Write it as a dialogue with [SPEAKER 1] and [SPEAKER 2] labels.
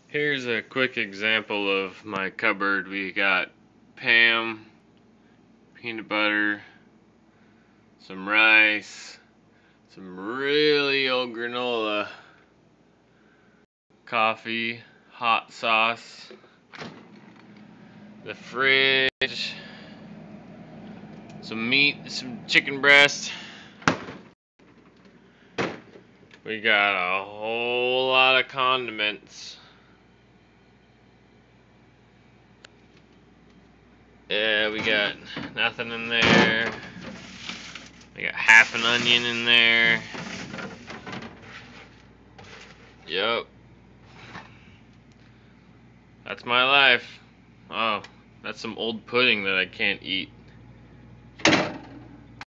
[SPEAKER 1] Here's a quick example of my cupboard. We got Pam, peanut butter, some rice, some really old granola, coffee, hot sauce, the fridge, some meat, some chicken breast. We got a whole lot of condiments. Yeah, we got nothing in there. We got half an onion in there. Yup. That's my life. Oh, that's some old pudding that I can't eat.